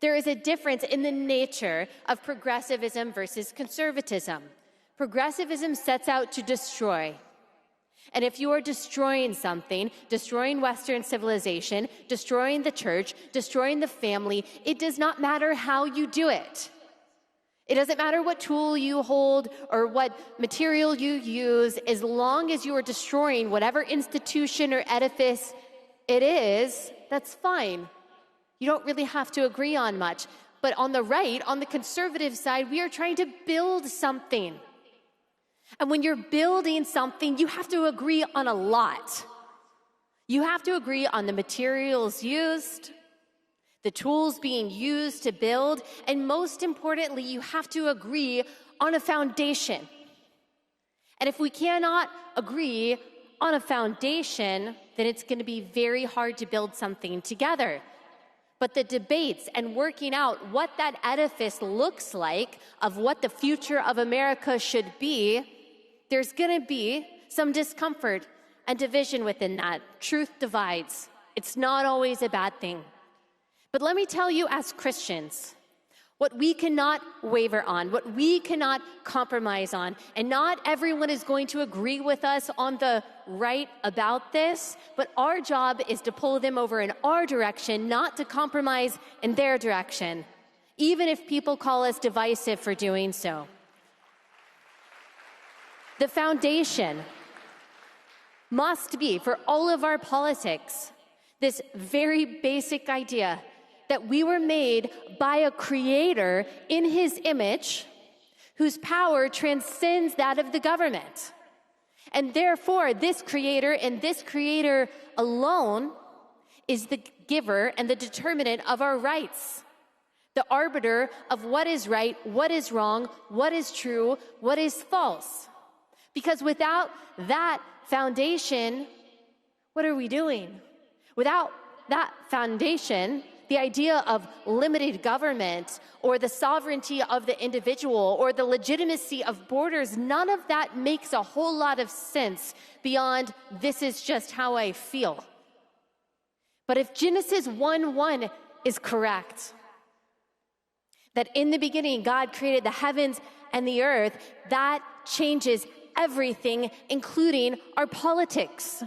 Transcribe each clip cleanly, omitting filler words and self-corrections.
There is a difference in the nature of progressivism versus conservatism. Progressivism sets out to destroy. And if you are destroying something, destroying Western civilization, destroying the church, destroying the family, it does not matter how you do it. It doesn't matter what tool you hold or what material you use, as long as you are destroying whatever institution or edifice it is, that's fine. You don't really have to agree on much. But on the right, on the conservative side, we are trying to build something. And when you're building something, you have to agree on a lot. You have to agree on the materials used, the tools being used to build, and most importantly, you have to agree on a foundation. And if we cannot agree on a foundation, then it's going to be very hard to build something together. But the debates and working out what that edifice looks like, of what the future of America should be, there's going to be some discomfort and division within that. Truth divides. It's not always a bad thing. But let me tell you, as Christians, what we cannot waver on, what we cannot compromise on, and not everyone is going to agree with us on the right about this, but our job is to pull them over in our direction, not to compromise in their direction, even if people call us divisive for doing so. The foundation must be, for all of our politics, this very basic idea that we were made by a creator in his image whose power transcends that of the government. And therefore, this creator and this creator alone is the giver and the determinant of our rights, the arbiter of what is right, what is wrong, what is true, what is false. Because without that foundation, what are we doing? Without that foundation, the idea of limited government or the sovereignty of the individual or the legitimacy of borders, none of that makes a whole lot of sense beyond this is just how I feel. But if Genesis 1:1 is correct, that in the beginning God created the heavens and the earth, that changes everything, including our politics.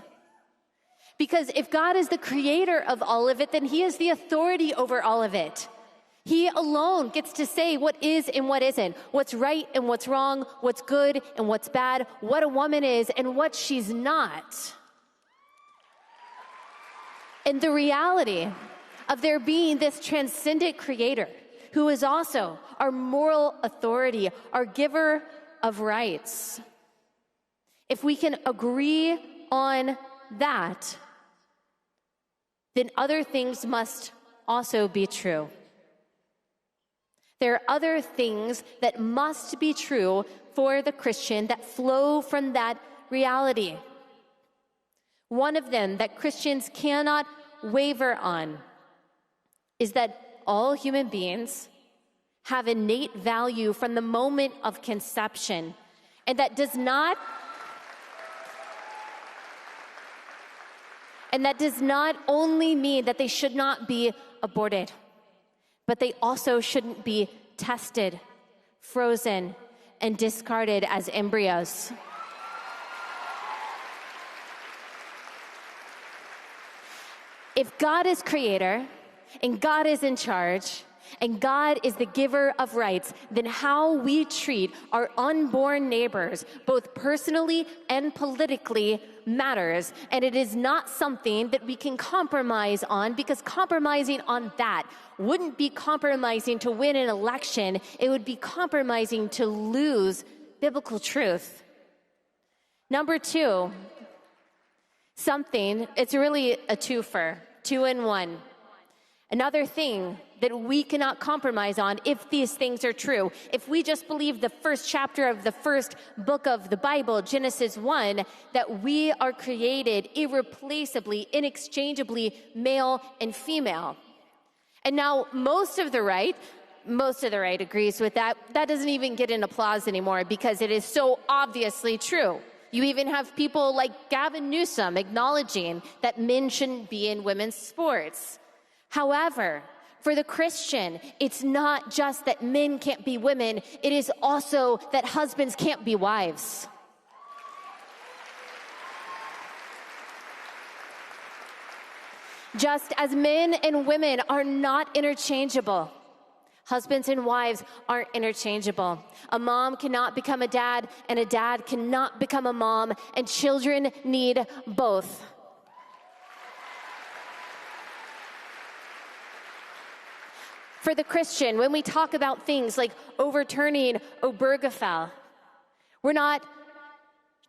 Because if God is the creator of all of it, then he is the authority over all of it. He alone gets to say what is and what isn't, what's right and what's wrong, what's good and what's bad, what a woman is and what she's not. And the reality of there being this transcendent creator who is also our moral authority, our giver of rights. If we can agree on that, then other things must also be true. There are other things that must be true for the Christian that flow from that reality. One of them that Christians cannot waver on is that all human beings have innate value from the moment of conception, and that does not only mean that they should not be aborted, but they also shouldn't be tested, frozen, and discarded as embryos. If God is creator, and God is in charge, and God is the giver of rights, then how we treat our unborn neighbors, both personally and politically, matters. And it is not something that we can compromise on, because compromising on that wouldn't be compromising to win an election. It would be compromising to lose biblical truth. Number two, it's really a twofer, 2 in 1. Another thing that we cannot compromise on if these things are true. If we just believe the first chapter of the first book of the Bible, Genesis 1, that we are created irreplaceably, inexchangeably male and female. And now most of the right agrees with that. That doesn't even get an applause anymore because it is so obviously true. You even have people like Gavin Newsom acknowledging that men shouldn't be in women's sports. However, For the Christian, it's not just that men can't be women, it is also that husbands can't be wives. Just as men and women are not interchangeable, husbands and wives aren't interchangeable. A mom cannot become a dad, and a dad cannot become a mom, and children need both. For the Christian, when we talk about things like overturning Obergefell, we're not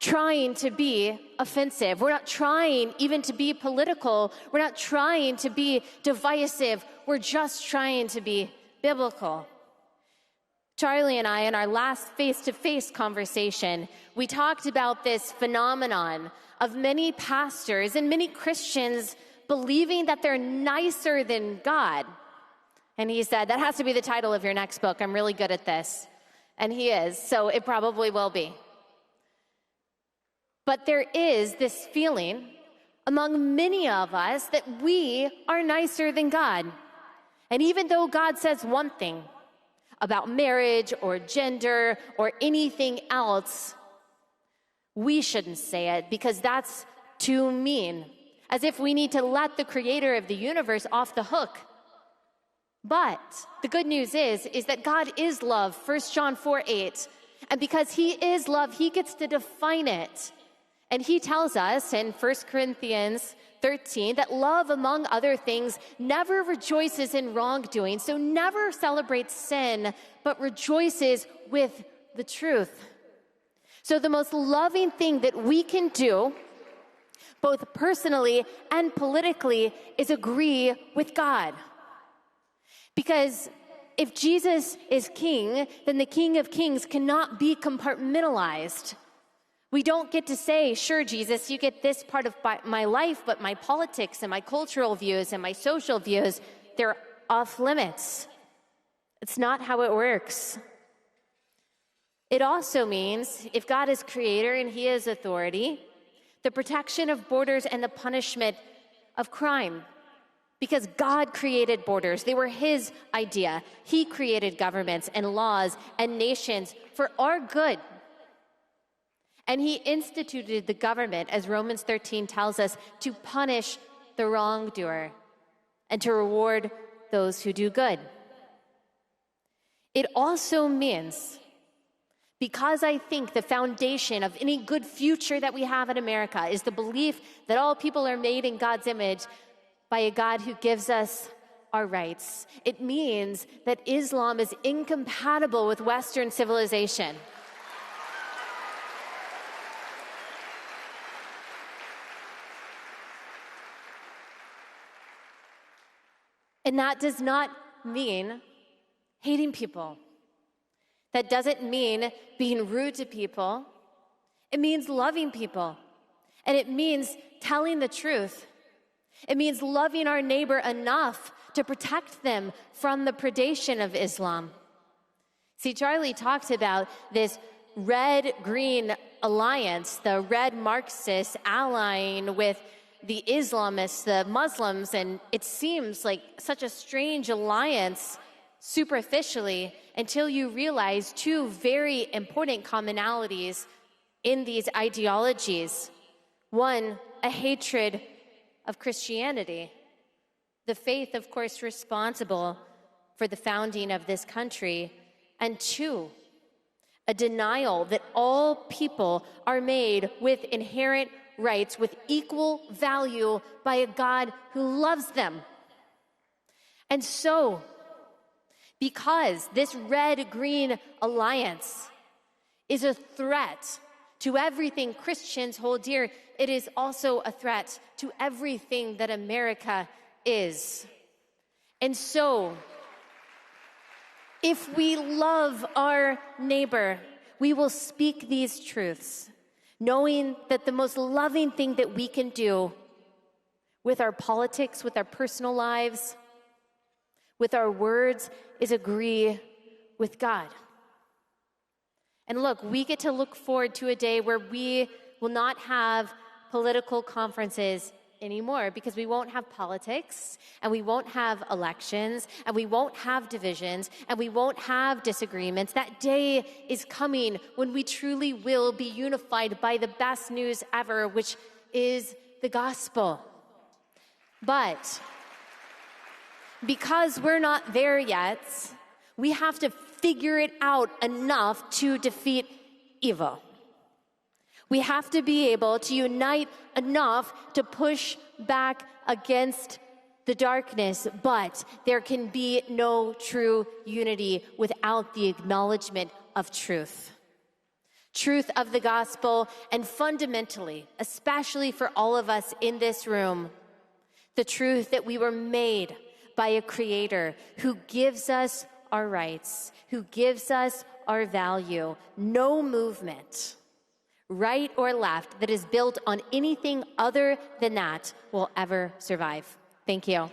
trying to be offensive. We're not trying even to be political. We're not trying to be divisive. We're just trying to be biblical. Charlie and I, in our last face-to-face conversation, we talked about this phenomenon of many pastors and many Christians believing that they're nicer than God. And he said, that has to be the title of your next book. I'm really good at this. And he is, so it probably will be. But there is this feeling among many of us that we are nicer than God. And even though God says one thing about marriage or gender or anything else, we shouldn't say it because that's too mean. As if we need to let the creator of the universe off the hook. But the good news is that God is love, 1 John 4:8. And because he is love, he gets to define it. And he tells us in 1 Corinthians 13 that love, among other things, never rejoices in wrongdoing, so never celebrates sin, but rejoices with the truth. So the most loving thing that we can do, both personally and politically, is agree with God. Because if Jesus is king, then the King of Kings cannot be compartmentalized. We don't get to say, sure, Jesus, you get this part of my life, but my politics and my cultural views and my social views, they're off limits. It's not how it works. It also means if God is creator and he is authority, the protection of borders and the punishment of crime. Because God created borders. They were his idea. He created governments and laws and nations for our good. And he instituted the government, as Romans 13 tells us, to punish the wrongdoer and to reward those who do good. It also means, because I think the foundation of any good future that we have in America is the belief that all people are made in God's image by a God who gives us our rights. It means that Islam is incompatible with Western civilization. And that does not mean hating people. That doesn't mean being rude to people. It means loving people. And it means telling the truth. It means loving our neighbor enough to protect them from the predation of Islam. See, Charlie talked about this red-green alliance, the red Marxists allying with the Islamists, the Muslims, and it seems like such a strange alliance superficially until you realize two very important commonalities in these ideologies. One, a hatred of Christianity, the faith, of course, responsible for the founding of this country, and two, a denial that all people are made with inherent rights, with equal value by a God who loves them. And so, because this red-green alliance is a threat to everything Christians hold dear, it is also a threat to everything that America is. And so, if we love our neighbor, we will speak these truths, knowing that the most loving thing that we can do with our politics, with our personal lives, with our words, is agree with God. And look, we get to look forward to a day where we will not have political conferences anymore, because we won't have politics, and we won't have elections, and we won't have divisions, and we won't have disagreements. That day is coming when we truly will be unified by the best news ever, which is the gospel. But because we're not there yet, we have to figure it out enough to defeat evil. We have to be able to unite enough to push back against the darkness, but there can be no true unity without the acknowledgement of truth. Truth of the gospel, and fundamentally, especially for all of us in this room, the truth that we were made by a creator who gives us our rights, who gives us our value. No movement, right or left, that is built on anything other than that will ever survive. Thank you.